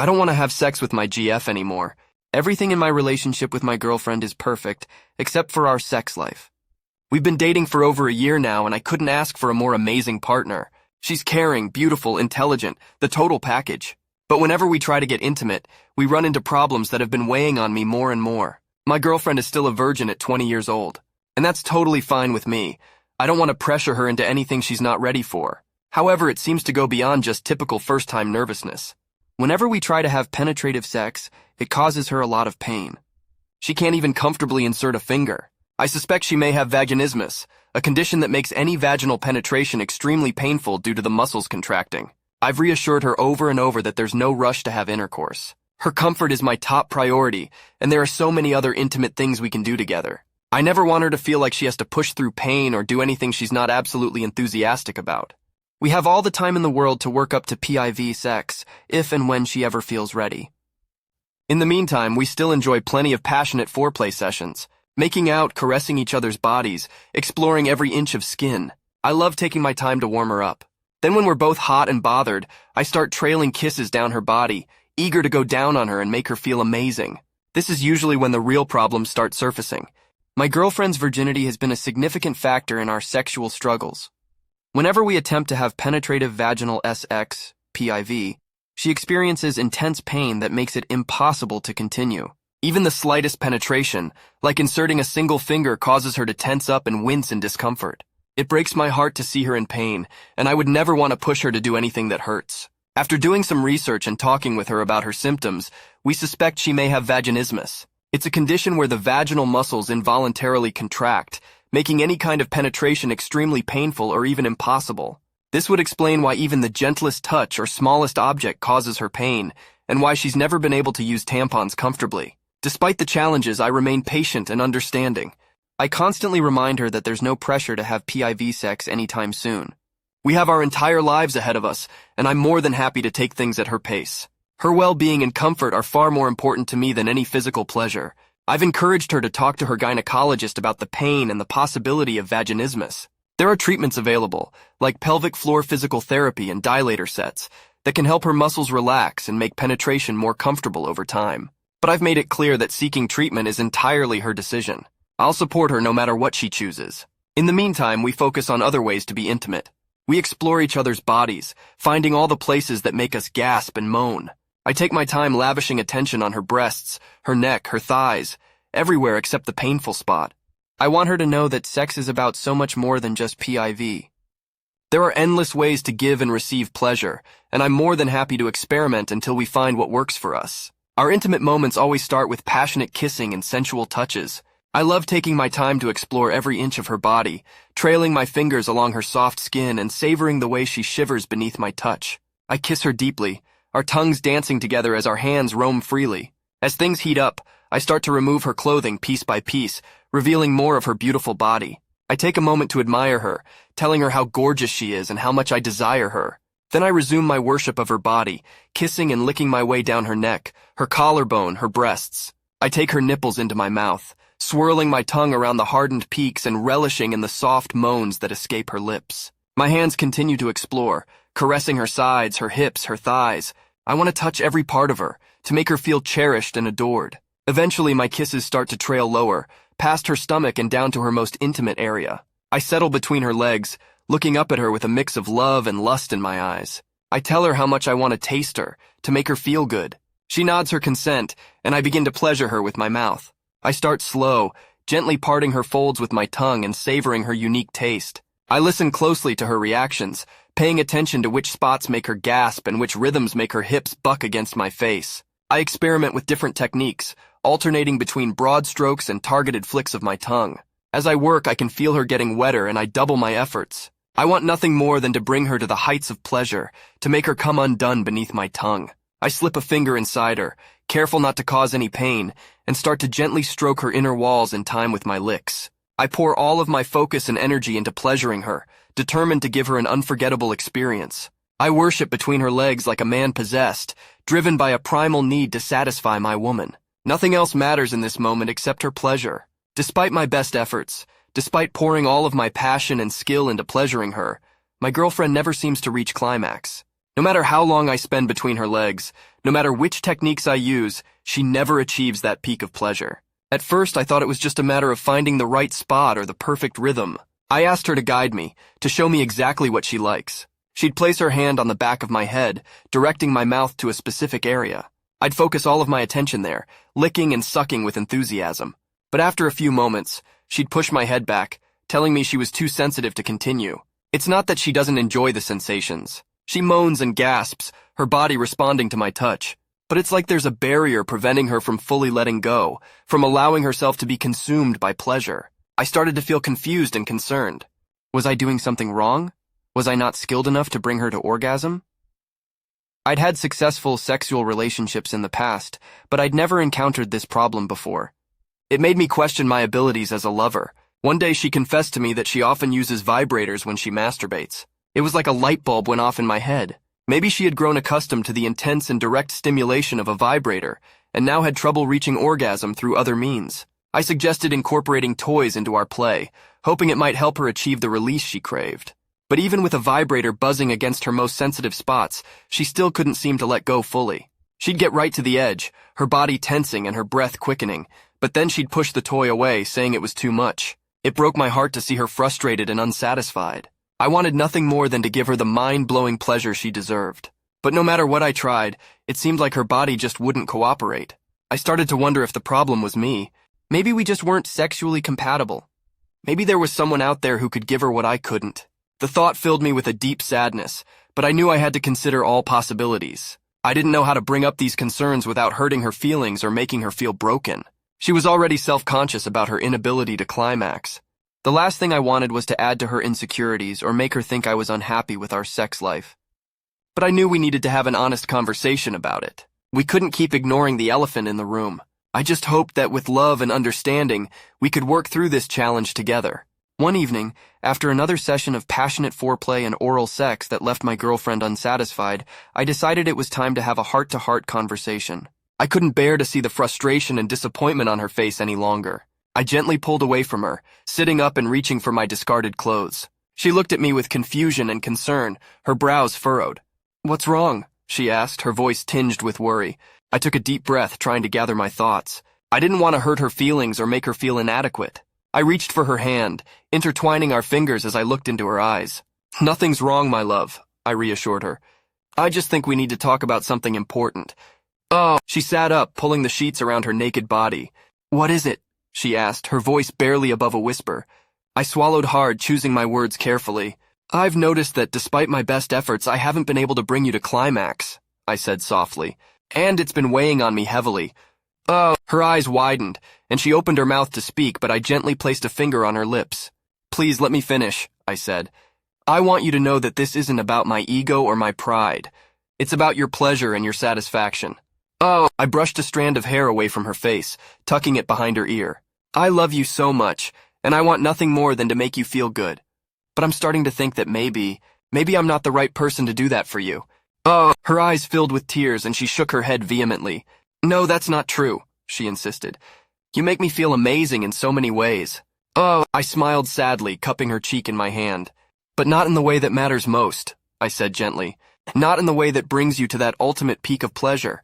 I don't want to have sex with my GF anymore. Everything in my relationship with my girlfriend is perfect, except for our sex life. We've been dating for over a year now, and I couldn't ask for a more amazing partner. She's caring, beautiful, intelligent, the total package. But whenever we try to get intimate, we run into problems that have been weighing on me more and more. My girlfriend is still a virgin at 20 years old, and that's totally fine with me. I don't want to pressure her into anything she's not ready for. However, it seems to go beyond just typical first-time nervousness. Whenever we try to have penetrative sex, it causes her a lot of pain. She can't even comfortably insert a finger. I suspect she may have vaginismus, a condition that makes any vaginal penetration extremely painful due to the muscles contracting. I've reassured her over and over that there's no rush to have intercourse. Her comfort is my top priority, and there are so many other intimate things we can do together. I never want her to feel like she has to push through pain or do anything she's not absolutely enthusiastic about. We have all the time in the world to work up to PIV sex, if and when she ever feels ready. In the meantime, we still enjoy plenty of passionate foreplay sessions, making out, caressing each other's bodies, exploring every inch of skin. I love taking my time to warm her up. Then when we're both hot and bothered, I start trailing kisses down her body, eager to go down on her and make her feel amazing. This is usually when the real problems start surfacing. My girlfriend's virginity has been a significant factor in our sexual struggles. Whenever we attempt to have penetrative vaginal SX, PIV, she experiences intense pain that makes it impossible to continue. Even the slightest penetration, like inserting a single finger, causes her to tense up and wince in discomfort. It breaks my heart to see her in pain, and I would never want to push her to do anything that hurts. After doing some research and talking with her about her symptoms, we suspect she may have vaginismus. It's a condition where the vaginal muscles involuntarily contract, making any kind of penetration extremely painful or even impossible. This would explain why even the gentlest touch or smallest object causes her pain, and why she's never been able to use tampons comfortably. Despite the challenges, I remain patient and understanding. I constantly remind her that there's no pressure to have PIV sex anytime soon. We have our entire lives ahead of us, and I'm more than happy to take things at her pace. Her well-being and comfort are far more important to me than any physical pleasure. I've encouraged her to talk to her gynecologist about the pain and the possibility of vaginismus. There are treatments available, like pelvic floor physical therapy and dilator sets, that can help her muscles relax and make penetration more comfortable over time. But I've made it clear that seeking treatment is entirely her decision. I'll support her no matter what she chooses. In the meantime, we focus on other ways to be intimate. We explore each other's bodies, finding all the places that make us gasp and moan. I take my time lavishing attention on her breasts, her neck, her thighs, everywhere except the painful spot. I want her to know that sex is about so much more than just PIV. There are endless ways to give and receive pleasure, and I'm more than happy to experiment until we find what works for us. Our intimate moments always start with passionate kissing and sensual touches. I love taking my time to explore every inch of her body, trailing my fingers along her soft skin and savoring the way she shivers beneath my touch. I kiss her deeply, our tongues dancing together as our hands roam freely. As things heat up, I start to remove her clothing piece by piece, revealing more of her beautiful body. I take a moment to admire her, telling her how gorgeous she is and how much I desire her. Then I resume my worship of her body, kissing and licking my way down her neck, her collarbone, her breasts. I take her nipples into my mouth, swirling my tongue around the hardened peaks and relishing in the soft moans that escape her lips. My hands continue to explore, caressing her sides, her hips, her thighs. I want to touch every part of her, to make her feel cherished and adored. Eventually, my kisses start to trail lower, past her stomach and down to her most intimate area. I settle between her legs, looking up at her with a mix of love and lust in my eyes. I tell her how much I want to taste her, to make her feel good. She nods her consent, and I begin to pleasure her with my mouth. I start slow, gently parting her folds with my tongue and savoring her unique taste. I listen closely to her reactions, paying attention to which spots make her gasp and which rhythms make her hips buck against my face. I experiment with different techniques, alternating between broad strokes and targeted flicks of my tongue. As I work, I can feel her getting wetter and I double my efforts. I want nothing more than to bring her to the heights of pleasure, to make her come undone beneath my tongue. I slip a finger inside her, careful not to cause any pain, and start to gently stroke her inner walls in time with my licks. I pour all of my focus and energy into pleasuring her, determined to give her an unforgettable experience. I worship between her legs like a man possessed, driven by a primal need to satisfy my woman. Nothing else matters in this moment except her pleasure. Despite my best efforts, despite pouring all of my passion and skill into pleasuring her, my girlfriend never seems to reach climax. No matter how long I spend between her legs, No matter which techniques I use, she never achieves that peak of pleasure. At first, I thought it was just a matter of finding the right spot or the perfect rhythm. I asked her to guide me, to show me exactly what she likes. She'd place her hand on the back of my head, directing my mouth to a specific area. I'd focus all of my attention there, licking and sucking with enthusiasm. But after a few moments, she'd push my head back, telling me she was too sensitive to continue. It's not that she doesn't enjoy the sensations. She moans and gasps, her body responding to my touch. But it's like there's a barrier preventing her from fully letting go, from allowing herself to be consumed by pleasure. I started to feel confused and concerned. Was I doing something wrong? Was I not skilled enough to bring her to orgasm? I'd had successful sexual relationships in the past, but I'd never encountered this problem before. It made me question my abilities as a lover. One day she confessed to me that she often uses vibrators when she masturbates. It was like a light bulb went off in my head. Maybe she had grown accustomed to the intense and direct stimulation of a vibrator, and now had trouble reaching orgasm through other means. I suggested incorporating toys into our play, hoping it might help her achieve the release she craved. But even with a vibrator buzzing against her most sensitive spots, she still couldn't seem to let go fully. She'd get right to the edge, her body tensing and her breath quickening, but then she'd push the toy away, saying it was too much. It broke my heart to see her frustrated and unsatisfied. I wanted nothing more than to give her the mind-blowing pleasure she deserved. But no matter what I tried, it seemed like her body just wouldn't cooperate. I started to wonder if the problem was me. Maybe we just weren't sexually compatible. Maybe there was someone out there who could give her what I couldn't. The thought filled me with a deep sadness, but I knew I had to consider all possibilities. I didn't know how to bring up these concerns without hurting her feelings or making her feel broken. She was already self-conscious about her inability to climax. The last thing I wanted was to add to her insecurities or make her think I was unhappy with our sex life. But I knew we needed to have an honest conversation about it. We couldn't keep ignoring the elephant in the room. I just hoped that with love and understanding, we could work through this challenge together. One evening, after another session of passionate foreplay and oral sex that left my girlfriend unsatisfied, I decided it was time to have a heart-to-heart conversation. I couldn't bear to see the frustration and disappointment on her face any longer. I gently pulled away from her, sitting up and reaching for my discarded clothes. She looked at me with confusion and concern, her brows furrowed. "What's wrong?" she asked, her voice tinged with worry. I took a deep breath, trying to gather my thoughts. I didn't want to hurt her feelings or make her feel inadequate. I reached for her hand, intertwining our fingers as I looked into her eyes. "Nothing's wrong, my love," I reassured her. "I just think we need to talk about something important." "Oh," she sat up, pulling the sheets around her naked body. "What is it?" she asked, her voice barely above a whisper. I swallowed hard, choosing my words carefully. "I've noticed that despite my best efforts, I haven't been able to bring you to climax," I said softly. "And it's been weighing on me heavily." "Oh." Her eyes widened, and she opened her mouth to speak, but I gently placed a finger on her lips. "Please let me finish," I said. "I want you to know that this isn't about my ego or my pride. It's about your pleasure and your satisfaction." "Oh." I brushed a strand of hair away from her face, tucking it behind her ear. "I love you so much, and I want nothing more than to make you feel good. But I'm starting to think that maybe I'm not the right person to do that for you." "Oh." Her eyes filled with tears, and she shook her head vehemently. "No, that's not true," she insisted. "You make me feel amazing in so many ways." "Oh." I smiled sadly, cupping her cheek in my hand. "But not in the way that matters most," I said gently. "Not in the way that brings you to that ultimate peak of pleasure."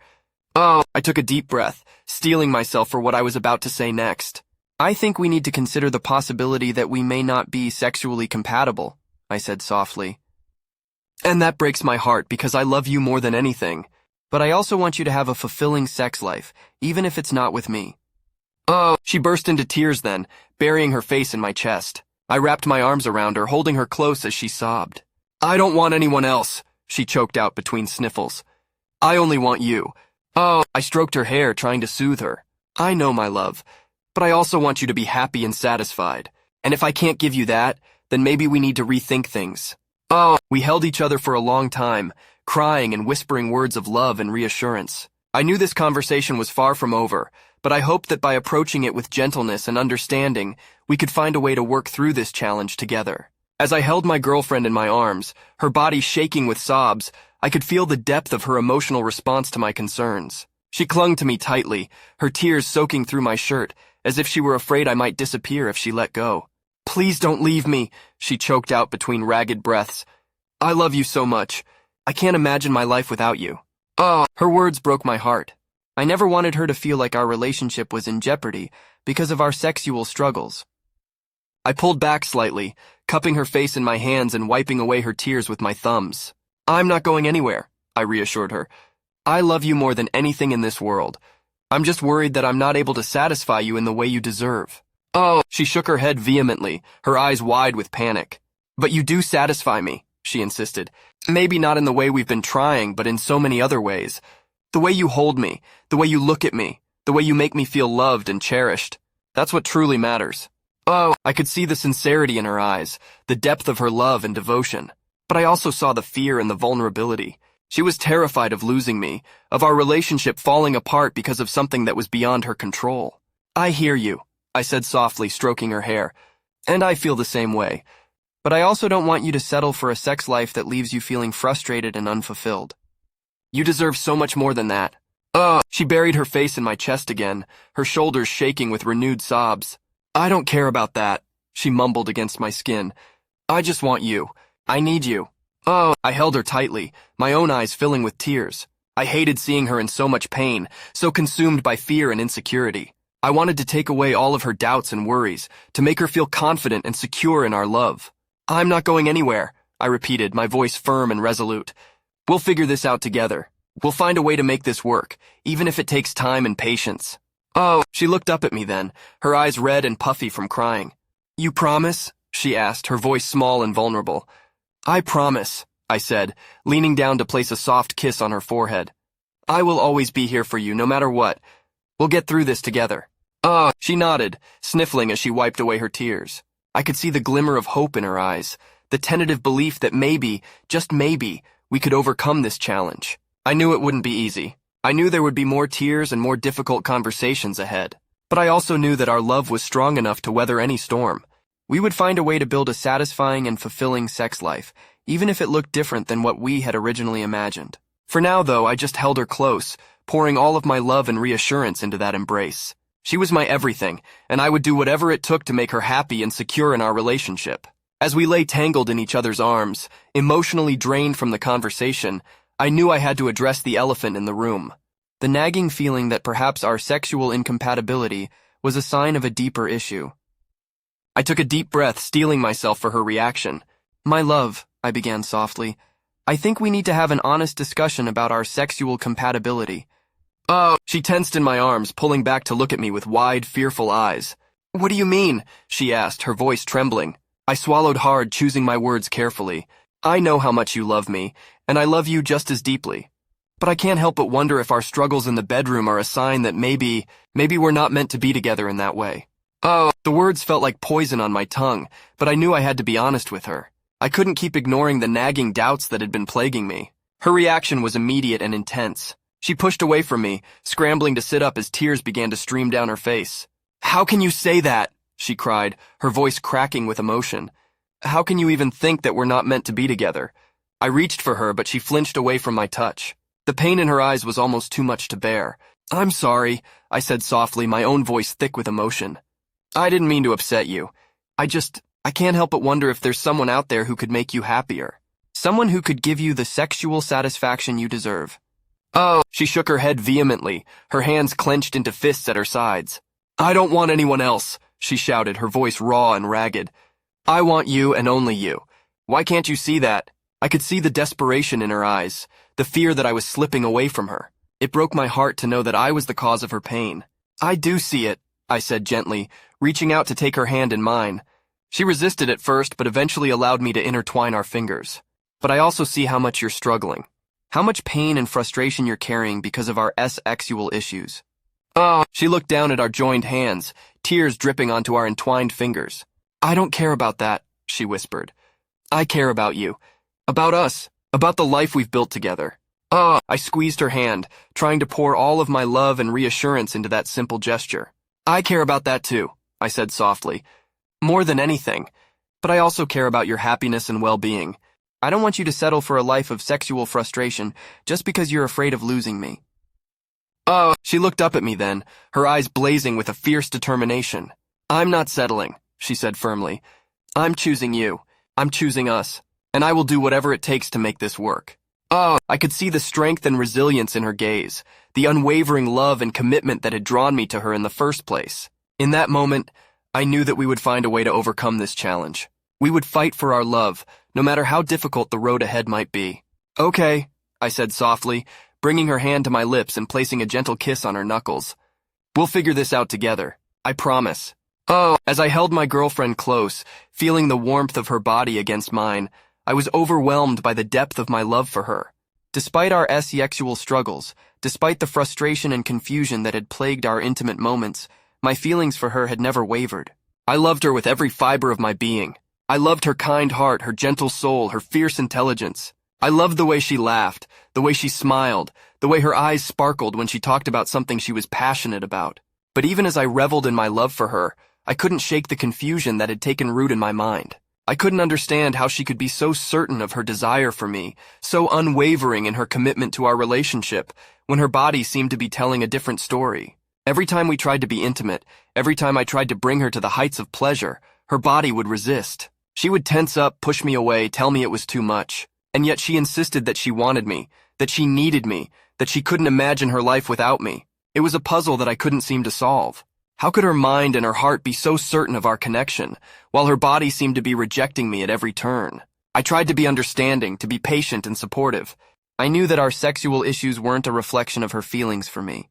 "Oh." I took a deep breath, steeling myself for what I was about to say next. "I think we need to consider the possibility that we may not be sexually compatible," I said softly. "And that breaks my heart because I love you more than anything. But I also want you to have a fulfilling sex life, even if it's not with me." "Oh." She burst into tears then, burying her face in my chest. I wrapped my arms around her, holding her close as she sobbed. "I don't want anyone else," she choked out between sniffles. "I only want you." "Oh." I stroked her hair, trying to soothe her. "I know, my love, but I also want you to be happy and satisfied. And if I can't give you that, then maybe we need to rethink things." "Oh." We held each other for a long time, crying and whispering words of love and reassurance. I knew this conversation was far from over, but I hoped that by approaching it with gentleness and understanding, we could find a way to work through this challenge together. As I held my girlfriend in my arms, her body shaking with sobs, I could feel the depth of her emotional response to my concerns. She clung to me tightly, her tears soaking through my shirt, as if she were afraid I might disappear if she let go. "Please don't leave me," she choked out between ragged breaths. "I love you so much. I can't imagine my life without you." Oh, her words broke my heart. I never wanted her to feel like our relationship was in jeopardy because of our sexual struggles. I pulled back slightly, cupping her face in my hands and wiping away her tears with my thumbs. I'm not going anywhere, I reassured her. I love you more than anything in this world. I'm just worried that I'm not able to satisfy you in the way you deserve. Oh, she shook her head vehemently, her eyes wide with panic. But you do satisfy me, she insisted. Maybe not in the way we've been trying, but in so many other ways. The way you hold me, the way you look at me, the way you make me feel loved and cherished. That's what truly matters. Oh, I could see the sincerity in her eyes, the depth of her love and devotion. But I also saw the fear and the vulnerability. She was terrified of losing me, of our relationship falling apart because of something that was beyond her control. I hear you, I said softly, stroking her hair. And I feel the same way. But I also don't want you to settle for a sex life that leaves you feeling frustrated and unfulfilled. You deserve so much more than that. She buried her face in my chest again, her shoulders shaking with renewed sobs. I don't care about that, she mumbled against my skin. I just want you. I need you. I held her tightly, my own eyes filling with tears. I hated seeing her in so much pain, so consumed by fear and insecurity. I wanted to take away all of her doubts and worries, to make her feel confident and secure in our love. I'm not going anywhere, I repeated, my voice firm and resolute. We'll figure this out together. We'll find a way to make this work, even if it takes time and patience. She looked up at me then, her eyes red and puffy from crying. You promise? She asked, her voice small and vulnerable. I promise, I said, leaning down to place a soft kiss on her forehead. I will always be here for you, no matter what. We'll get through this together. She nodded, sniffling as she wiped away her tears. I could see the glimmer of hope in her eyes, the tentative belief that maybe, just maybe, we could overcome this challenge. I knew it wouldn't be easy. I knew there would be more tears and more difficult conversations ahead. But I also knew that our love was strong enough to weather any storm. We would find a way to build a satisfying and fulfilling sex life, even if it looked different than what we had originally imagined. For now, though, I just held her close, pouring all of my love and reassurance into that embrace. She was my everything, and I would do whatever it took to make her happy and secure in our relationship. As we lay tangled in each other's arms, emotionally drained from the conversation, I knew I had to address the elephant in the room. The nagging feeling that perhaps our sexual incompatibility was a sign of a deeper issue. I took a deep breath, steeling myself for her reaction. My love, I began softly, I think we need to have an honest discussion about our sexual compatibility. She tensed in my arms, pulling back to look at me with wide, fearful eyes. What do you mean? She asked, her voice trembling. I swallowed hard, choosing my words carefully. I know how much you love me, and I love you just as deeply. But I can't help but wonder if our struggles in the bedroom are a sign that maybe we're not meant to be together in that way. The words felt like poison on my tongue, but I knew I had to be honest with her. I couldn't keep ignoring the nagging doubts that had been plaguing me. Her reaction was immediate and intense. She pushed away from me, scrambling to sit up as tears began to stream down her face. How can you say that? She cried, her voice cracking with emotion. How can you even think that we're not meant to be together? I reached for her, but she flinched away from my touch. The pain in her eyes was almost too much to bear. I'm sorry, I said softly, my own voice thick with emotion. I didn't mean to upset you. I can't help but wonder if there's someone out there who could make you happier. Someone who could give you the sexual satisfaction you deserve. She shook her head vehemently, her hands clenched into fists at her sides. I don't want anyone else, she shouted, her voice raw and ragged. I want you and only you. Why can't you see that? I could see the desperation in her eyes, the fear that I was slipping away from her. It broke my heart to know that I was the cause of her pain. I do see it, I said gently, reaching out to take her hand in mine. She resisted at first, but eventually allowed me to intertwine our fingers. But I also see how much you're struggling. How much pain and frustration you're carrying because of our sexual issues. She looked down at our joined hands, tears dripping onto our entwined fingers. I don't care about that, she whispered. I care about you. About us. About the life we've built together. I squeezed her hand, trying to pour all of my love and reassurance into that simple gesture. I care about that too, I said softly. More than anything. But I also care about your happiness and well-being. I don't want you to settle for a life of sexual frustration just because you're afraid of losing me. She looked up at me then, her eyes blazing with a fierce determination. I'm not settling, she said firmly. I'm choosing you. I'm choosing us. And I will do whatever it takes to make this work. Oh, I could see the strength and resilience in her gaze, the unwavering love and commitment that had drawn me to her in the first place. In that moment, I knew that we would find a way to overcome this challenge. We would fight for our love, no matter how difficult the road ahead might be. Okay, I said softly, bringing her hand to my lips and placing a gentle kiss on her knuckles. We'll figure this out together. I promise. Oh, as I held my girlfriend close, feeling the warmth of her body against mine, I was overwhelmed by the depth of my love for her. Despite our sexual struggles, despite the frustration and confusion that had plagued our intimate moments, my feelings for her had never wavered. I loved her with every fiber of my being. I loved her kind heart, her gentle soul, her fierce intelligence. I loved the way she laughed, the way she smiled, the way her eyes sparkled when she talked about something she was passionate about. But even as I reveled in my love for her, I couldn't shake the confusion that had taken root in my mind. I couldn't understand how she could be so certain of her desire for me, so unwavering in her commitment to our relationship, when her body seemed to be telling a different story. Every time we tried to be intimate, every time I tried to bring her to the heights of pleasure, her body would resist. She would tense up, push me away, tell me it was too much. And yet she insisted that she wanted me, that she needed me, that she couldn't imagine her life without me. It was a puzzle that I couldn't seem to solve. How could her mind and her heart be so certain of our connection, while her body seemed to be rejecting me at every turn? I tried to be understanding, to be patient and supportive. I knew that our sexual issues weren't a reflection of her feelings for me.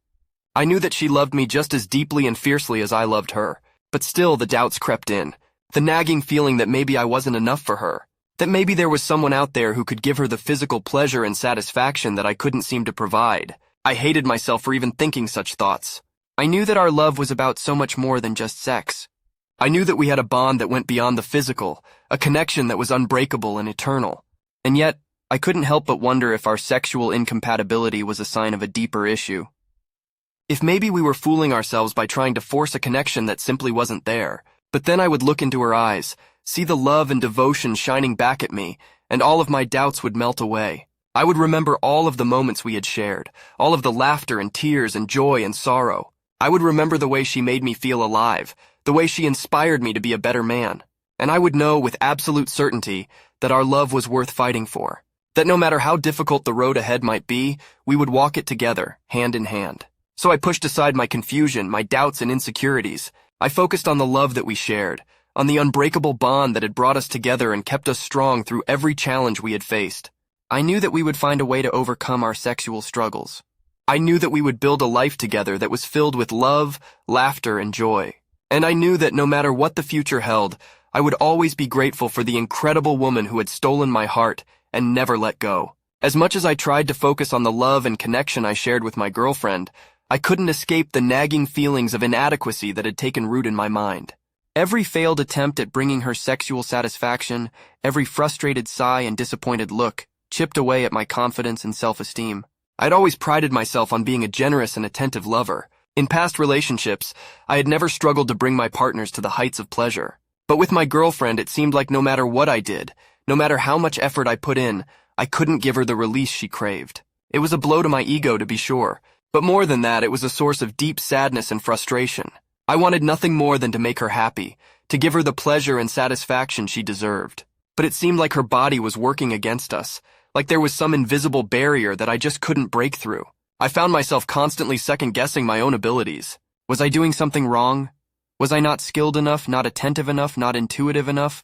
I knew that she loved me just as deeply and fiercely as I loved her, but still the doubts crept in, the nagging feeling that maybe I wasn't enough for her, that maybe there was someone out there who could give her the physical pleasure and satisfaction that I couldn't seem to provide. I hated myself for even thinking such thoughts. I knew that our love was about so much more than just sex. I knew that we had a bond that went beyond the physical, a connection that was unbreakable and eternal. And yet, I couldn't help but wonder if our sexual incompatibility was a sign of a deeper issue. If maybe we were fooling ourselves by trying to force a connection that simply wasn't there. But then I would look into her eyes, see the love and devotion shining back at me, and all of my doubts would melt away. I would remember all of the moments we had shared, all of the laughter and tears and joy and sorrow. I would remember the way she made me feel alive, the way she inspired me to be a better man. And I would know with absolute certainty that our love was worth fighting for, that no matter how difficult the road ahead might be, we would walk it together, hand in hand. So I pushed aside my confusion, my doubts and insecurities. I focused on the love that we shared, on the unbreakable bond that had brought us together and kept us strong through every challenge we had faced. I knew that we would find a way to overcome our sexual struggles. I knew that we would build a life together that was filled with love, laughter, and joy. And I knew that no matter what the future held, I would always be grateful for the incredible woman who had stolen my heart and never let go. As much as I tried to focus on the love and connection I shared with my girlfriend, I couldn't escape the nagging feelings of inadequacy that had taken root in my mind. Every failed attempt at bringing her sexual satisfaction, every frustrated sigh and disappointed look, chipped away at my confidence and self-esteem. I'd always prided myself on being a generous and attentive lover. In past relationships, I had never struggled to bring my partners to the heights of pleasure. But with my girlfriend, it seemed like no matter what I did, no matter how much effort I put in, I couldn't give her the release she craved. It was a blow to my ego, to be sure. But more than that, it was a source of deep sadness and frustration. I wanted nothing more than to make her happy, to give her the pleasure and satisfaction she deserved. But it seemed like her body was working against us, like there was some invisible barrier that I just couldn't break through. I found myself constantly second-guessing my own abilities. Was I doing something wrong? Was I not skilled enough, not attentive enough, not intuitive enough?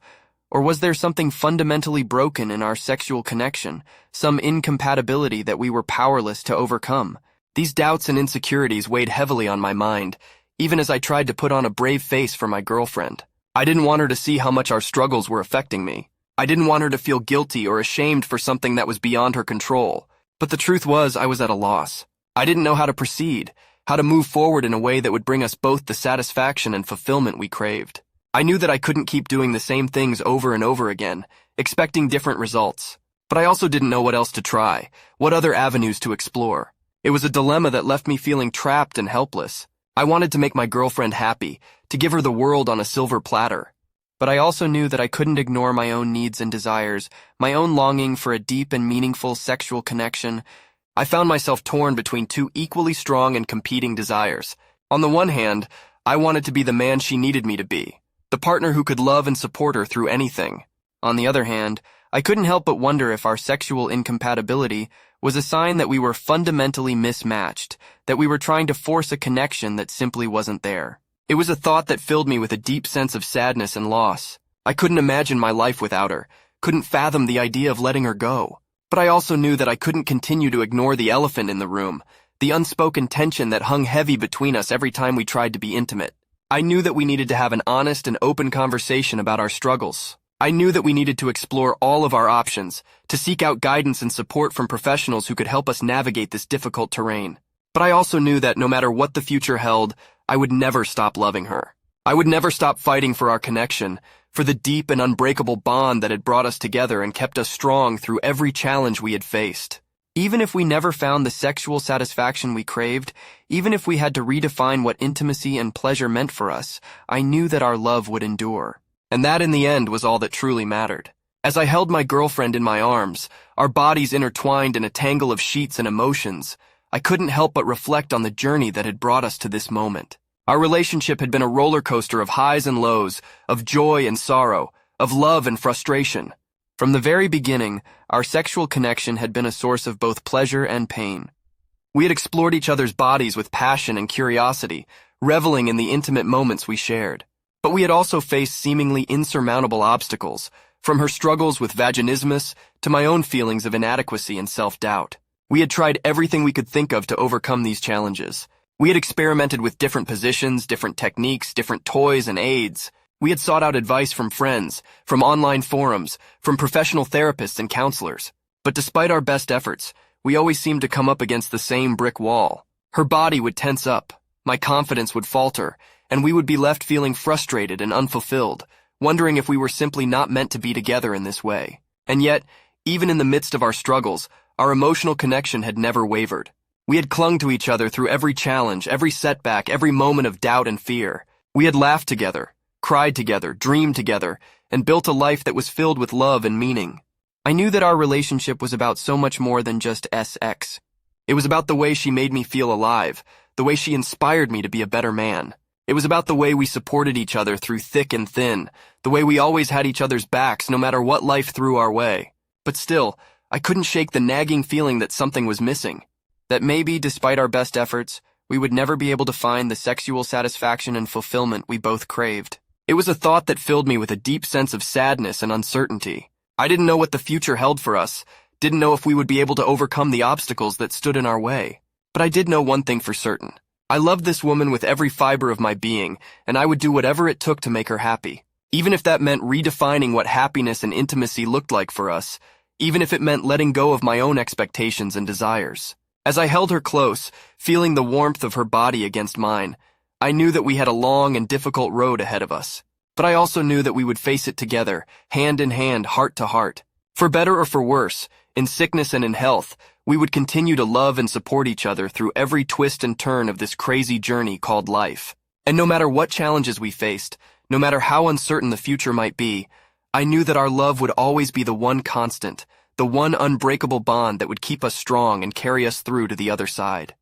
Or was there something fundamentally broken in our sexual connection, some incompatibility that we were powerless to overcome? These doubts and insecurities weighed heavily on my mind, even as I tried to put on a brave face for my girlfriend. I didn't want her to see how much our struggles were affecting me. I didn't want her to feel guilty or ashamed for something that was beyond her control. But the truth was, I was at a loss. I didn't know how to proceed, how to move forward in a way that would bring us both the satisfaction and fulfillment we craved. I knew that I couldn't keep doing the same things over and over again, expecting different results. But I also didn't know what else to try, what other avenues to explore. It was a dilemma that left me feeling trapped and helpless. I wanted to make my girlfriend happy, to give her the world on a silver platter. But I also knew that I couldn't ignore my own needs and desires, my own longing for a deep and meaningful sexual connection. I found myself torn between two equally strong and competing desires. On the one hand, I wanted to be the man she needed me to be, the partner who could love and support her through anything. On the other hand, I couldn't help but wonder if our sexual incompatibility was a sign that we were fundamentally mismatched, that we were trying to force a connection that simply wasn't there. It was a thought that filled me with a deep sense of sadness and loss. I couldn't imagine my life without her, couldn't fathom the idea of letting her go. But I also knew that I couldn't continue to ignore the elephant in the room, the unspoken tension that hung heavy between us every time we tried to be intimate. I knew that we needed to have an honest and open conversation about our struggles. I knew that we needed to explore all of our options, to seek out guidance and support from professionals who could help us navigate this difficult terrain. But I also knew that no matter what the future held, I would never stop loving her. I would never stop fighting for our connection, for the deep and unbreakable bond that had brought us together and kept us strong through every challenge we had faced. Even if we never found the sexual satisfaction we craved, even if we had to redefine what intimacy and pleasure meant for us, I knew that our love would endure. And that in the end was all that truly mattered. As I held my girlfriend in my arms, our bodies intertwined in a tangle of sheets and emotions, I couldn't help but reflect on the journey that had brought us to this moment. Our relationship had been a roller coaster of highs and lows, of joy and sorrow, of love and frustration. From the very beginning, our sexual connection had been a source of both pleasure and pain. We had explored each other's bodies with passion and curiosity, reveling in the intimate moments we shared. But we had also faced seemingly insurmountable obstacles, from her struggles with vaginismus to my own feelings of inadequacy and self-doubt. We had tried everything we could think of to overcome these challenges. We had experimented with different positions, different techniques, different toys and aids. We had sought out advice from friends, from online forums, from professional therapists and counselors. But despite our best efforts, we always seemed to come up against the same brick wall. Her body would tense up, my confidence would falter, and we would be left feeling frustrated and unfulfilled, wondering if we were simply not meant to be together in this way. And yet, even in the midst of our struggles, our emotional connection had never wavered. We had clung to each other through every challenge, every setback, every moment of doubt and fear. We had laughed together, cried together, dreamed together, and built a life that was filled with love and meaning. I knew that our relationship was about so much more than just sex. It was about the way she made me feel alive, the way she inspired me to be a better man. It was about the way we supported each other through thick and thin, the way we always had each other's backs no matter what life threw our way. But still, I couldn't shake the nagging feeling that something was missing, that maybe, despite our best efforts, we would never be able to find the sexual satisfaction and fulfillment we both craved. It was a thought that filled me with a deep sense of sadness and uncertainty. I didn't know what the future held for us, didn't know if we would be able to overcome the obstacles that stood in our way. But I did know one thing for certain. I loved this woman with every fiber of my being, and I would do whatever it took to make her happy. Even if that meant redefining what happiness and intimacy looked like for us, even if it meant letting go of my own expectations and desires. As I held her close, feeling the warmth of her body against mine, I knew that we had a long and difficult road ahead of us. But I also knew that we would face it together, hand in hand, heart to heart. For better or for worse, in sickness and in health, we would continue to love and support each other through every twist and turn of this crazy journey called life. And no matter what challenges we faced, no matter how uncertain the future might be, I knew that our love would always be the one constant, the one unbreakable bond that would keep us strong and carry us through to the other side.